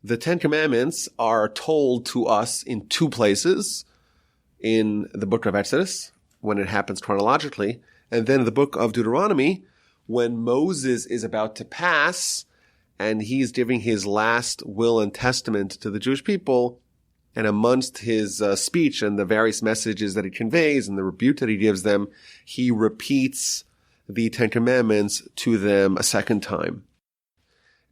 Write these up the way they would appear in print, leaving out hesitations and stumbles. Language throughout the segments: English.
The Ten Commandments are told to us in two places, in the book of Exodus, when it happens chronologically, and then in the book of Deuteronomy, when Moses is about to pass, and he's giving his last will and testament to the Jewish people, and amongst his speech and the various messages that he conveys and the rebuke that he gives them, he repeats the Ten Commandments to them a second time.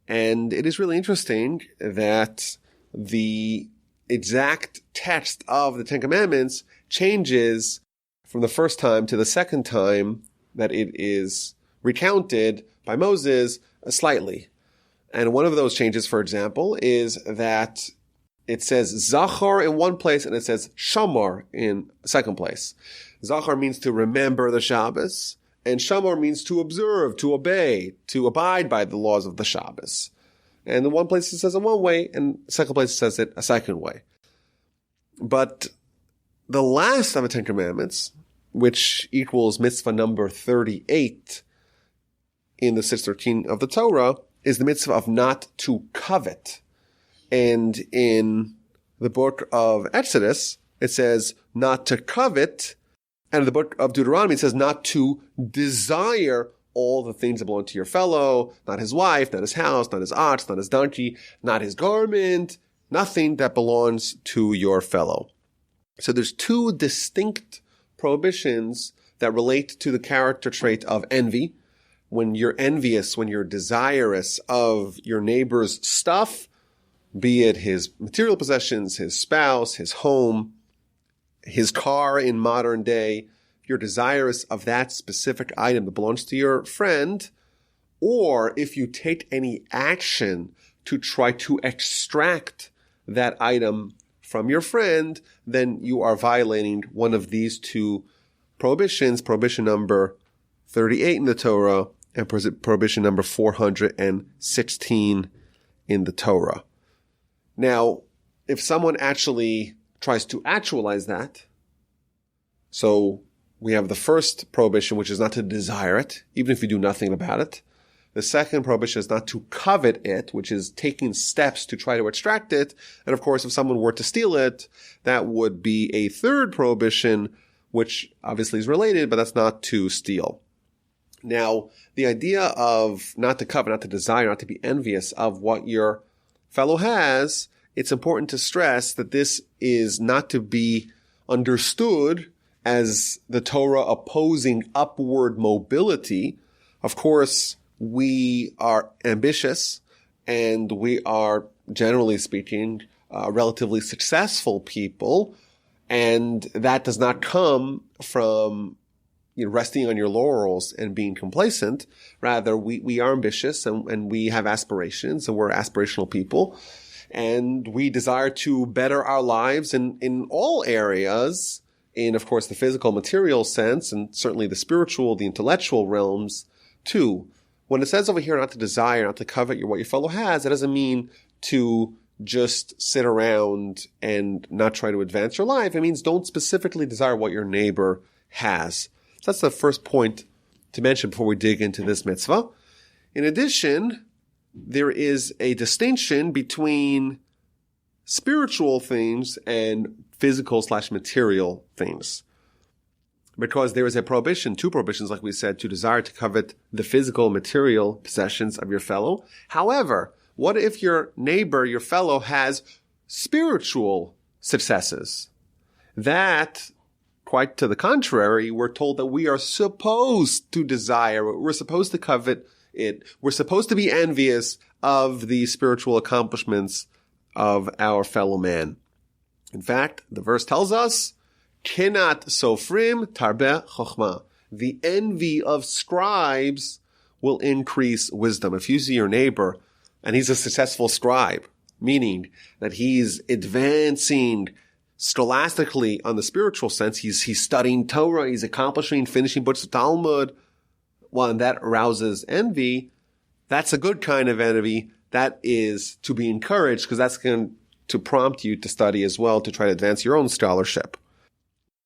And it is really interesting that the exact text of the Ten Commandments changes from the first time to the second time that it is recounted by Moses slightly. And one of those changes, for example, is that it says Zachar in one place and it says Shamar in a second place. Zachar means to remember the Shabbos, and Shamar means to observe, to obey, to abide by the laws of the Shabbos. And in one place it says it one way, and the second place it says it a second way. But the last of the Ten Commandments, which equals mitzvah number 38 in the 613 of the Torah, is the mitzvah of not to covet. And in the book of Exodus, it says not to covet. And in the book of Deuteronomy, it says not to desire all the things that belong to your fellow, not his wife, not his house, not his ox, not his donkey, not his garment, nothing that belongs to your fellow. So there's two distinct prohibitions that relate to the character trait of envy. When you're envious, when you're desirous of your neighbor's stuff, be it his material possessions, his spouse, his home, his car in modern day, you're desirous of that specific item that belongs to your friend, or if you take any action to try to extract that item from your friend, then you are violating one of these two prohibitions, prohibition number 38 in the Torah and prohibition number 416 in the Torah. Now, if someone actually tries to actualize that, so we have the first prohibition, which is not to desire it, even if you do nothing about it. The second prohibition is not to covet it, which is taking steps to try to extract it. And of course, if someone were to steal it, that would be a third prohibition, which obviously is related, but that's not to steal. Now, the idea of not to covet, not to desire, not to be envious of what your fellow has, it's important to stress that this is not to be understood as the Torah opposing upward mobility. Of course, we are ambitious and we are, generally speaking, relatively successful people. And that does not come from resting on your laurels and being complacent. Rather, we are ambitious and we have aspirations and we're aspirational people. And we desire to better our lives in all areas, in, of course, the physical, material sense, and certainly the spiritual, the intellectual realms, too. When it says over here not to desire, not to covet what your fellow has, that doesn't mean to just sit around and not try to advance your life. It means don't specifically desire what your neighbor has. So that's the first point to mention before we dig into this mitzvah. In addition, there is a distinction between spiritual things and physical/material things. Because there is a prohibition, two prohibitions, like we said, to desire to covet the physical, material possessions of your fellow. However, what if your neighbor, your fellow, has spiritual successes? That, quite to the contrary, we're told that we are supposed to desire, we're supposed to covet it. We're supposed to be envious of the spiritual accomplishments of our fellow man. In fact, the verse tells us, Kinat sofrim tarbe chokhmah. The envy of scribes will increase wisdom. If you see your neighbor and he's a successful scribe, meaning that he's advancing scholastically on the spiritual sense, he's studying Torah, he's accomplishing, finishing books of Talmud, well, and that arouses envy, that's a good kind of envy. That is to be encouraged because that's going to prompt you to study as well, to try to advance your own scholarship.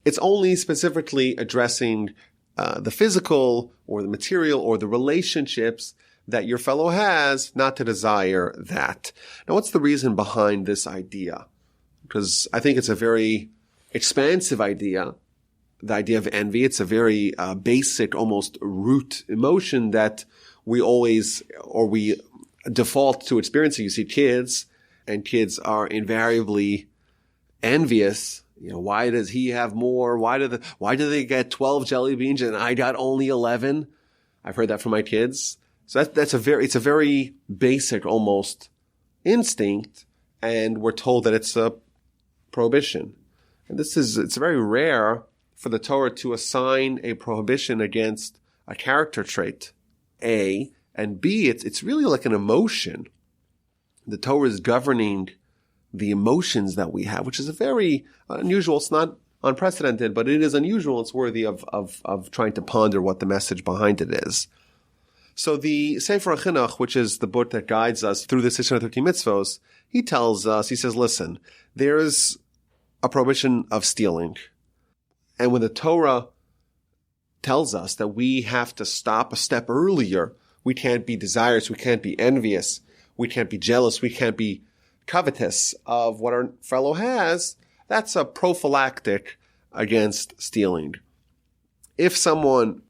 It's only specifically addressing the physical or the material or the relationships that your fellow has, not to desire that. Now, what's the reason behind this idea? Because I think it's a very expansive idea, the idea of envy. It's a very basic, almost root emotion that we always, or we default to experiencing. You see kids, and kids are invariably envious. Why does he have more? Why do they get 12 jelly beans and I got only 11? I've heard that from my kids. So it's a very basic, almost instinct, and we're told that it's a prohibition. And it's very rare for the Torah to assign a prohibition against a character trait, A, and B, it's really like an emotion. The Torah is governing the emotions that we have, which is a very unusual. It's not unprecedented, but it is unusual. It's worthy of trying to ponder what the message behind it is. So the Sefer HaChinuch, which is the book that guides us through the 613 mitzvos, he says, listen, there is a prohibition of stealing. And when the Torah tells us that we have to stop a step earlier, we can't be desirous, we can't be envious, we can't be jealous, we can't be covetous of what our fellow has, that's a prophylactic against stealing. If someone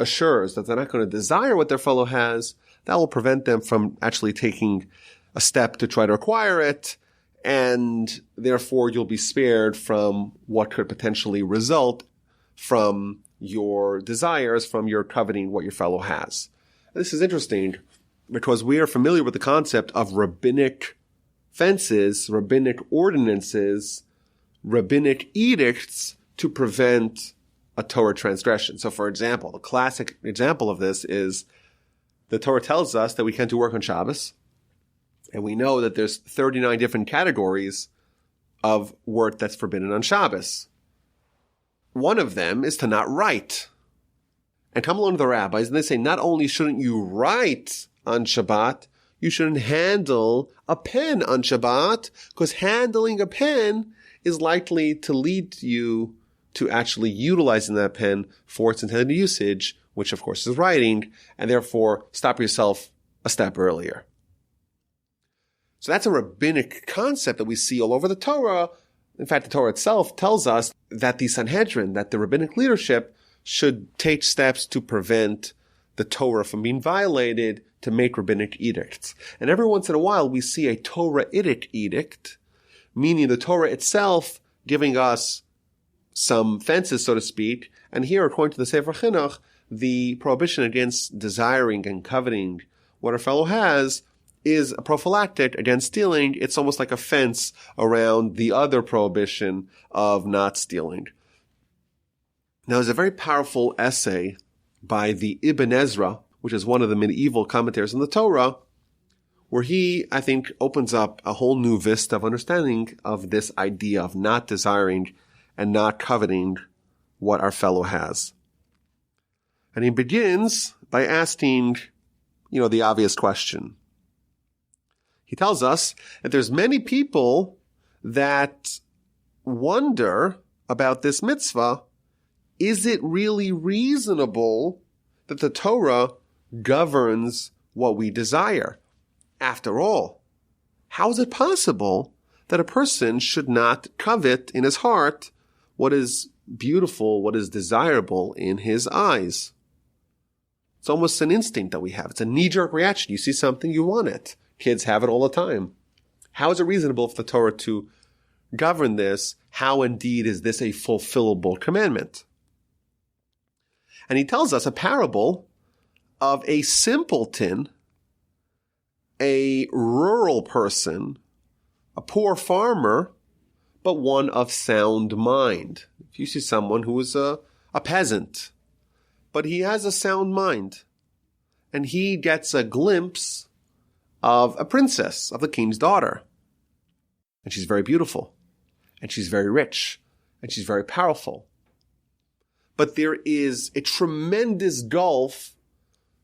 assures that they're not going to desire what their fellow has, that will prevent them from actually taking a step to try to acquire it, and therefore you'll be spared from what could potentially result from your desires, from your coveting what your fellow has. This is interesting because we are familiar with the concept of rabbinic fences, rabbinic ordinances, rabbinic edicts to prevent a Torah transgression. So, for example, the classic example of this is the Torah tells us that we can't do work on Shabbos, and we know that there's 39 different categories of work that's forbidden on Shabbos. One of them is to not write. And come along to the rabbis, and they say not only shouldn't you write on Shabbat, you shouldn't handle a pen on Shabbat, because handling a pen is likely to lead you to actually utilizing that pen for its intended usage, which of course is writing, and therefore stop yourself a step earlier. So that's a rabbinic concept that we see all over the Torah. In fact, the Torah itself tells us that the Sanhedrin, that the rabbinic leadership, should take steps to prevent the Torah from being violated, to make rabbinic edicts. And every once in a while we see a Torah-itic edict, meaning the Torah itself giving us some fences, so to speak. And here, according to the Sefer Chinuch, the prohibition against desiring and coveting what our fellow has is a prophylactic against stealing. It's almost like a fence around the other prohibition of not stealing. Now, there's a very powerful essay by the Ibn Ezra, which is one of the medieval commentators on the Torah, where he, I think, opens up a whole new vista of understanding of this idea of not desiring and not coveting what our fellow has. And he begins by asking, the obvious question. He tells us that there's many people that wonder about this mitzvah. Is it really reasonable that the Torah governs what we desire? After all, how is it possible that a person should not covet in his heart what is beautiful, what is desirable in his eyes? It's almost an instinct that we have. It's a knee-jerk reaction. You see something, you want it. Kids have it all the time. How is it reasonable for the Torah to govern this? How indeed is this a fulfillable commandment? And he tells us a parable of a simpleton, a rural person, a poor farmer, but one of sound mind. If you see someone who is a peasant, but he has a sound mind, and he gets a glimpse of a princess, of the king's daughter. And she's very beautiful, and she's very rich, and she's very powerful. But there is a tremendous gulf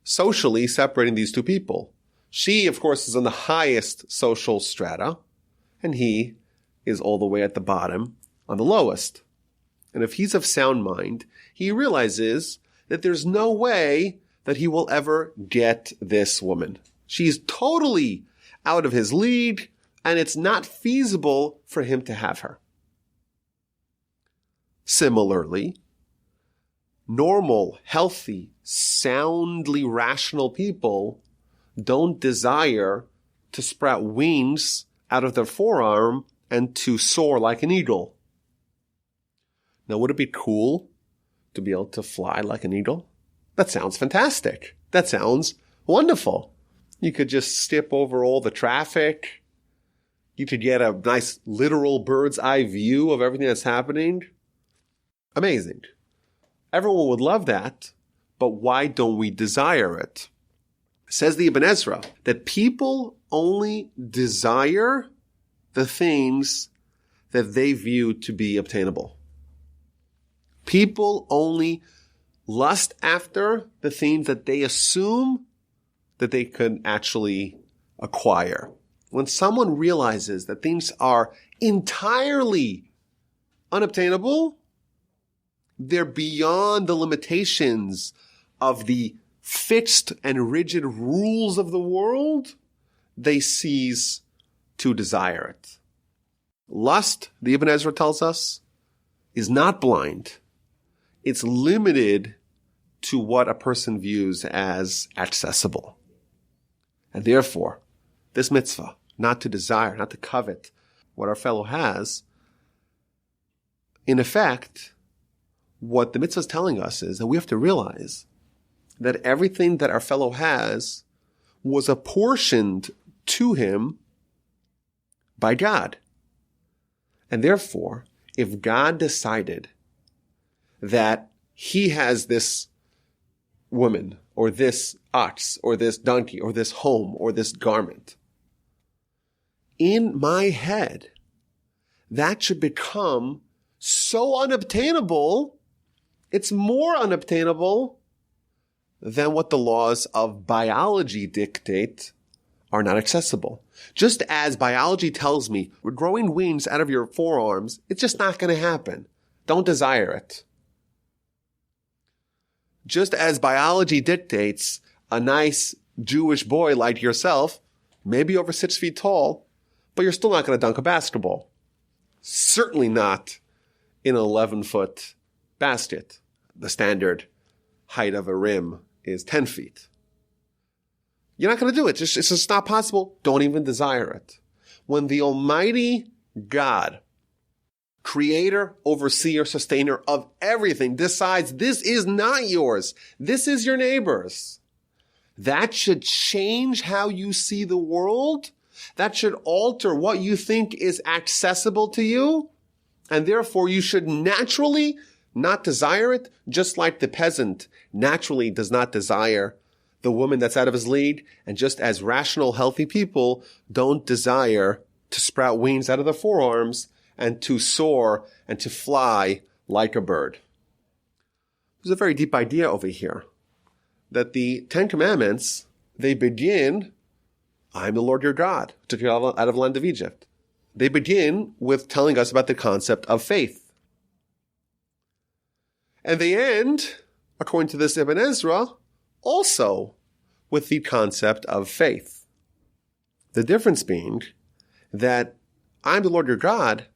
socially separating these two people. She, of course, is in the highest social strata, and he is all the way at the bottom on the lowest. And if he's of sound mind, he realizes that there's no way that he will ever get this woman. She's totally out of his league, and it's not feasible for him to have her. Similarly, normal, healthy, soundly rational people don't desire to sprout wings out of their forearm and to soar like an eagle. Now, would it be cool to be able to fly like an eagle? That sounds fantastic. That sounds wonderful. You could just skip over all the traffic. You could get a nice literal bird's eye view of everything that's happening. Amazing. Everyone would love that, but why don't we desire it? Says the Ibn Ezra that people only desire the things that they view to be obtainable. People only lust after the things that they assume that they could actually acquire. When someone realizes that things are entirely unobtainable, they're beyond the limitations of the fixed and rigid rules of the world, they cease to desire it. Lust, the Ibn Ezra tells us, is not blind. It's limited to what a person views as accessible. And therefore, this mitzvah, not to desire, not to covet what our fellow has, in effect, what the mitzvah is telling us is that we have to realize that everything that our fellow has was apportioned to him by God. And therefore, if God decided that he has this woman, or this ox, or this donkey, or this home, or this garment, in my head, that should become so unobtainable, it's more unobtainable than what the laws of biology dictate are not accessible. Just as biology tells me, we're growing wings out of your forearms, it's just not going to happen. Don't desire it. Just as biology dictates a nice Jewish boy like yourself, maybe over 6 feet tall, but you're still not going to dunk a basketball. Certainly not in an 11-foot basket. The standard height of a rim is 10 feet. You're not going to do it. It's just not possible. Don't even desire it. When the Almighty God, creator, overseer, sustainer of everything, decides this is not yours, this is your neighbor's, that should change how you see the world. That should alter what you think is accessible to you. And therefore, you should naturally not desire it, just like the peasant naturally does not desire the woman that's out of his league, and just as rational, healthy people don't desire to sprout wings out of their forearms and to soar and to fly like a bird. There's a very deep idea over here, that the Ten Commandments, they begin, I am the Lord your God, who took you out of the land of Egypt. They begin with telling us about the concept of faith. And they end, according to this Ibn Ezra, also with the concept of faith. The difference being that I'm the Lord your God,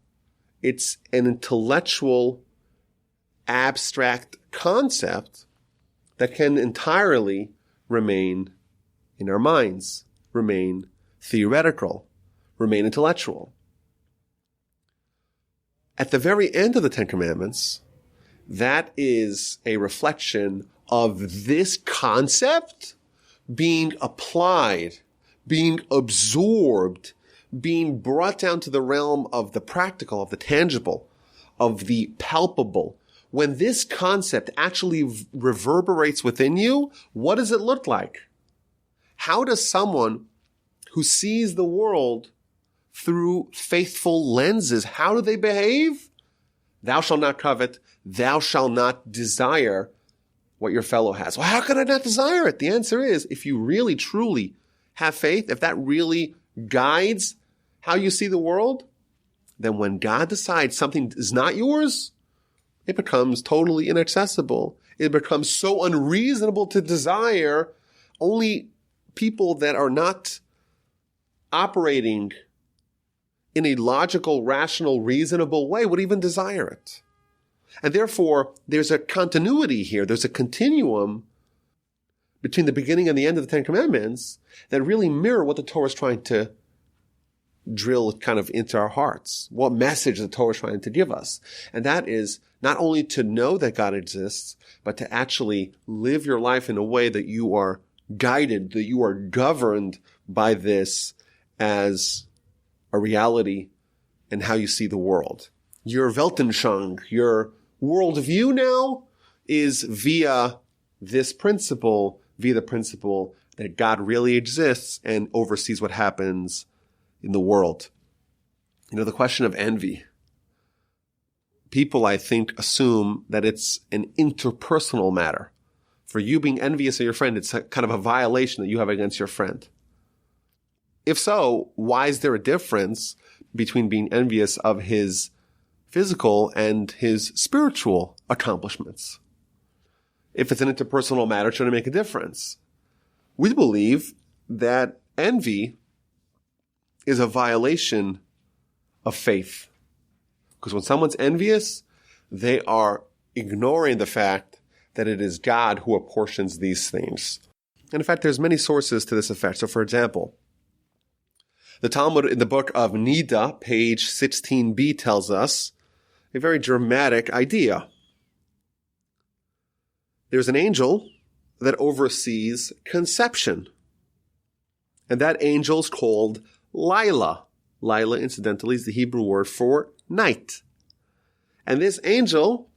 it's an intellectual, abstract concept that can entirely remain in our minds, remain theoretical, remain intellectual. At the very end of the Ten Commandments, that is a reflection of this concept being applied, being absorbed, being brought down to the realm of the practical, of the tangible, of the palpable. When this concept actually reverberates within you, what does it look like? How does someone who sees the world through faithful lenses, how do they behave? Thou shalt not covet, thou shalt not desire what your fellow has. Well, how can I not desire it? The answer is, if you really, truly have faith, if that really guides how you see the world, then when God decides something is not yours, it becomes totally inaccessible. it becomes so unreasonable to desire. Only people that are not operating in a logical, rational, reasonable way would even desire it. And therefore, there's a continuity here. There's a continuum between the beginning and the end of the Ten Commandments that really mirror what the Torah is trying to drill kind of into our hearts, what message the Torah is trying to give us. And that is not only to know that God exists, but to actually live your life in a way that you are guided, that you are governed by this as a reality and how you see the world. Your Weltanschauung, your worldview now is via this principle, via the principle that God really exists and oversees what happens in the world. You know, the question of envy. People, I think, assume that it's an interpersonal matter. For you being envious of your friend, it's kind of a violation that you have against your friend. If so, why is there a difference between being envious of his physical and his spiritual accomplishments? If it's an interpersonal matter, should it make a difference? We believe that envy is a violation of faith. Because when someone's envious, they are ignoring the fact that it is God who apportions these things. And in fact, there's many sources to this effect. So for example, the Talmud in the book of Nida, page 16b, tells us a very dramatic idea. There's an angel that oversees conception. And that angel's called Lila. Lila, incidentally, is the Hebrew word for night. And this angel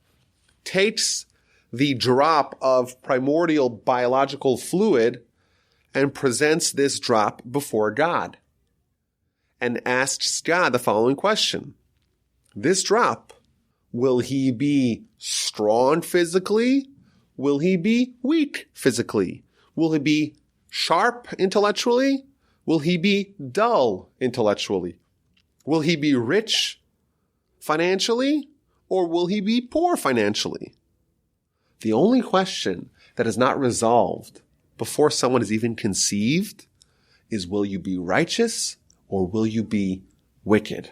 takes the drop of primordial biological fluid and presents this drop before God and asks God the following question. This drop, will he be strong physically? Will he be weak physically? Will he be sharp intellectually? Will he be dull intellectually? Will he be rich financially? Or will he be poor financially? The only question that is not resolved before someone is even conceived is, will you be righteous or will you be wicked?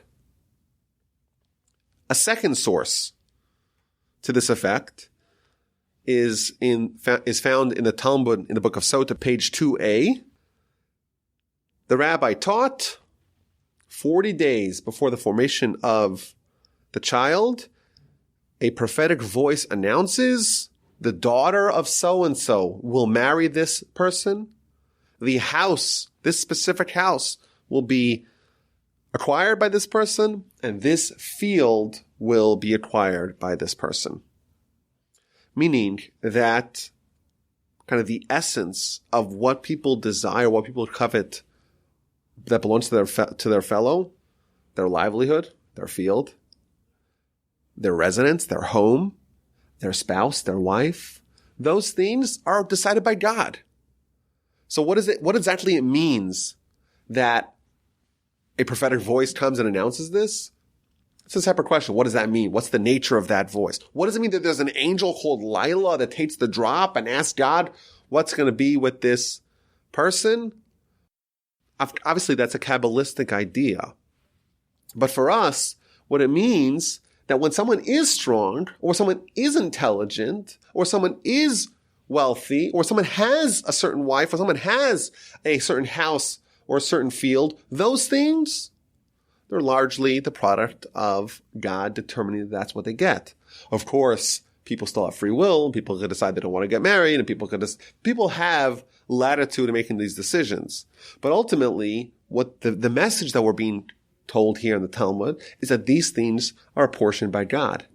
A second source to this effect is found in the Talmud in the book of Sota, page 2a. The rabbi taught 40 days before the formation of the child, a prophetic voice announces the daughter of so-and-so will marry this person. The house, this specific house, will be acquired by this person, and this field will be acquired by this person. Meaning that kind of the essence of what people desire, what people covet that belongs to their fellow, their livelihood, their field, their residence, their home, their spouse, their wife, those things are decided by God. So what exactly it means that a prophetic voice comes and announces this? It's a separate question. What does that mean? What's the nature of that voice? What does it mean that there's an angel called Lila that takes the drop and asks God what's going to be with this person? Obviously, that's a Kabbalistic idea. But for us, what it means that when someone is strong, or someone is intelligent, or someone is wealthy, or someone has a certain wife, or someone has a certain house or a certain field, those things, they're largely the product of God determining that that's what they get. Of course, people still have free will, and people can decide they don't want to get married, and people have latitude in making these decisions. But ultimately, what the message that we're being told here in the Talmud is that these things are apportioned by God.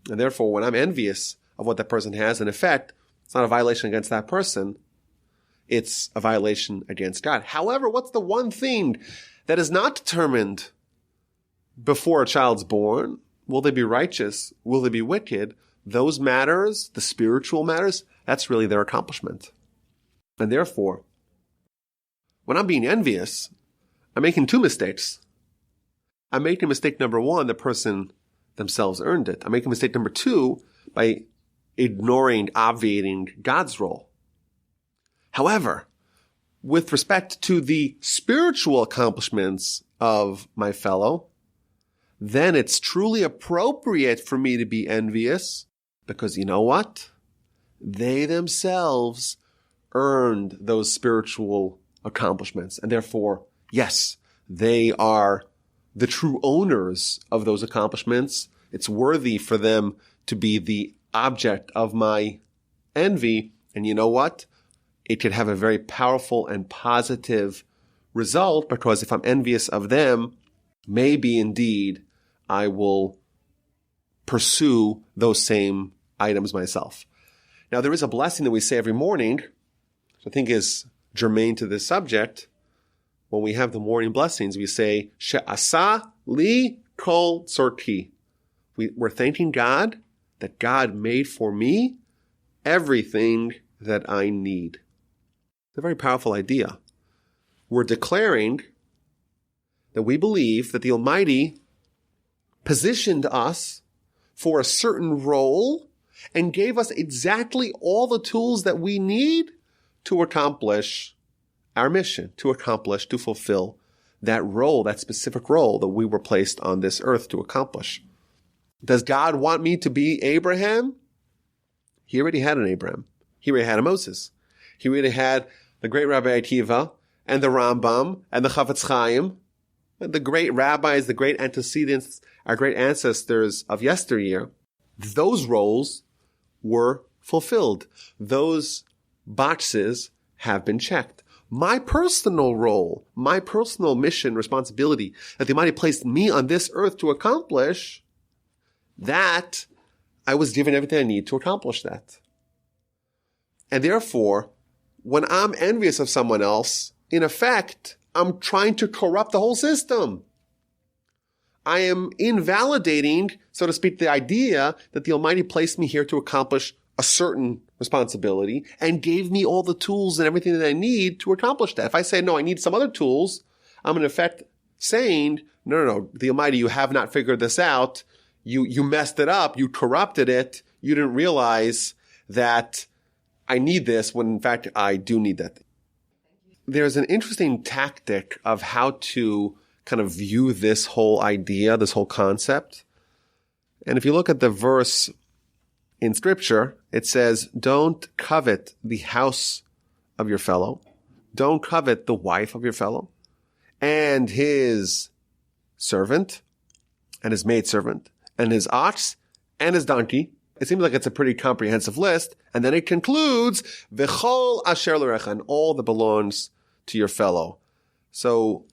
And therefore, when I'm envious of what that person has, in effect, it's not a violation against that person. It's a violation against God. However, what's the one thing that is not determined before a child's born? Will they be righteous? Will they be wicked? Those matters, the spiritual matters, that's really their accomplishment. And therefore, when I'm being envious, I'm making two mistakes. I'm making mistake number one, the person themselves earned it. I'm making mistake number two by ignoring, obviating God's role. However, with respect to the spiritual accomplishments of my fellow, then it's truly appropriate for me to be envious, because you know what? They themselves earned those spiritual accomplishments. And therefore, yes, they are the true owners of those accomplishments. It's worthy for them to be the object of my envy. And you know what? It could have a very powerful and positive result, because if I'm envious of them, maybe indeed I will pursue those same items myself. Now, there is a blessing that we say every morning, which I think is germane to this subject. When we have the morning blessings, we say, She'asa li kol tzorki. We're thanking God that God made for me everything that I need. It's a very powerful idea. We're declaring that we believe that the Almighty positioned us for a certain role and gave us exactly all the tools that we need to accomplish our mission, to fulfill that role, that specific role that we were placed on this earth to accomplish. Does God want me to be Abraham? He already had an Abraham. He already had a Moses. He already had the great Rabbi Akiva and the Rambam and the Chavetz Chaim, the great rabbis, the great antecedents, our great ancestors of yesteryear. Those roles were fulfilled. Those boxes have been checked. My personal role, my personal mission, responsibility that the Almighty placed me on this earth to accomplish, that I was given everything I need to accomplish that. And therefore, when I'm envious of someone else, in effect, I'm trying to corrupt the whole system. I am invalidating, so to speak, the idea that the Almighty placed me here to accomplish a certain responsibility and gave me all the tools and everything that I need to accomplish that. If I say, no, I need some other tools, I'm in effect saying, no, the Almighty, you have not figured this out. You messed it up. You corrupted it. You didn't realize that I need this when in fact I do need that. There's an interesting tactic of how to kind of view this whole idea, this whole concept. And if you look at the verse in Scripture, it says, don't covet the house of your fellow. Don't covet the wife of your fellow and his servant and his maidservant and his ox and his donkey. It seems like it's a pretty comprehensive list. And then it concludes, V'chol asher l'recha, and all that belongs to your fellow. So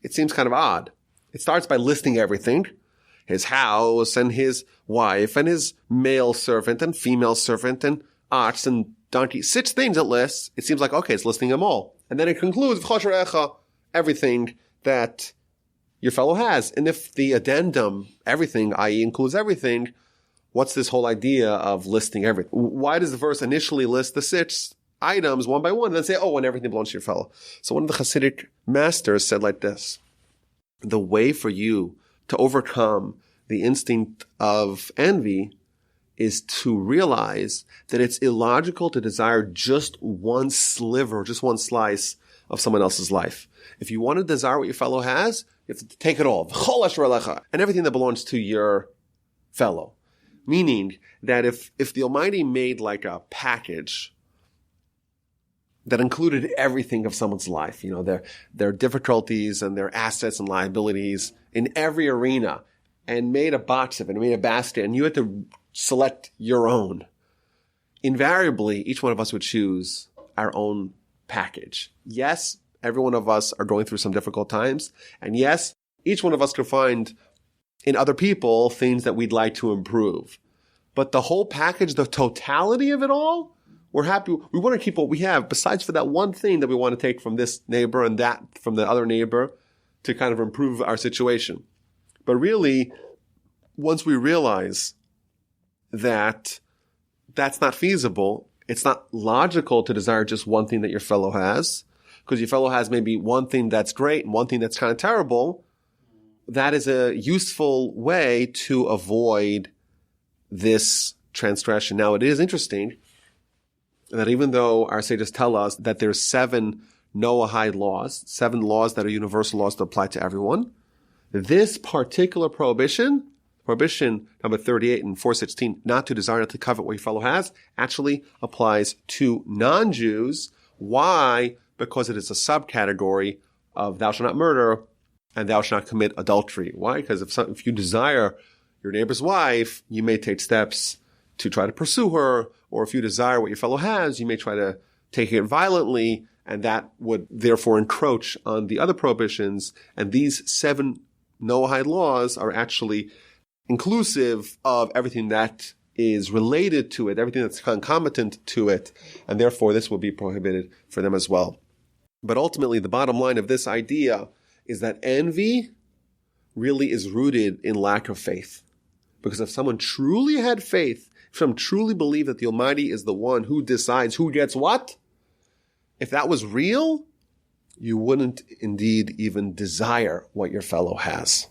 it seems kind of odd. It starts by listing everything, his house and his wife and his male servant and female servant and ox and donkey. 6 things it lists. It seems like, okay, it's listing them all. And then it concludes, V'chol asher l'recha, everything that your fellow has. And if the addendum, everything, i.e. includes everything, what's this whole idea of listing everything? Why does the verse initially list the 6 items one by one and then say, and everything belongs to your fellow? So one of the Hasidic masters said like this: the way for you to overcome the instinct of envy is to realize that it's illogical to desire just one sliver, just one slice of someone else's life. If you want to desire what your fellow has, you have to take it all. And everything that belongs to your fellow. Meaning that if the Almighty made like a package that included everything of someone's life, their difficulties and their assets and liabilities in every arena, and made a box of it, and made a basket, and you had to select your own, invariably, each one of us would choose our own package. Yes, every one of us are going through some difficult times, and yes, each one of us could find in other people things that we'd like to improve. But the whole package, the totality of it all, we're happy. We want to keep what we have, besides for that one thing that we want to take from this neighbor and that from the other neighbor to kind of improve our situation. But really, once we realize that that's not feasible, it's not logical to desire just one thing that your fellow has, because your fellow has maybe one thing that's great and one thing that's kind of terrible. That is a useful way to avoid this transgression. Now, it is interesting that even though our sages tell us that there's 7 Noahide laws, 7 laws that are universal laws that apply to everyone, this particular prohibition number 38 and 416, not to desire, not to covet what your fellow has, actually applies to non-Jews. Why? Because it is a subcategory of thou shalt not murder and thou shalt not commit adultery. Why? Because if you desire your neighbor's wife, you may take steps to try to pursue her, or if you desire what your fellow has, you may try to take it violently, and that would therefore encroach on the other prohibitions. And these 7 Noahide laws are actually inclusive of everything that is related to it, everything that's concomitant to it, and therefore this will be prohibited for them as well. But ultimately, the bottom line of this idea is that envy really is rooted in lack of faith. Because if someone truly had faith, if someone truly believed that the Almighty is the one who decides who gets what, if that was real, you wouldn't indeed even desire what your fellow has.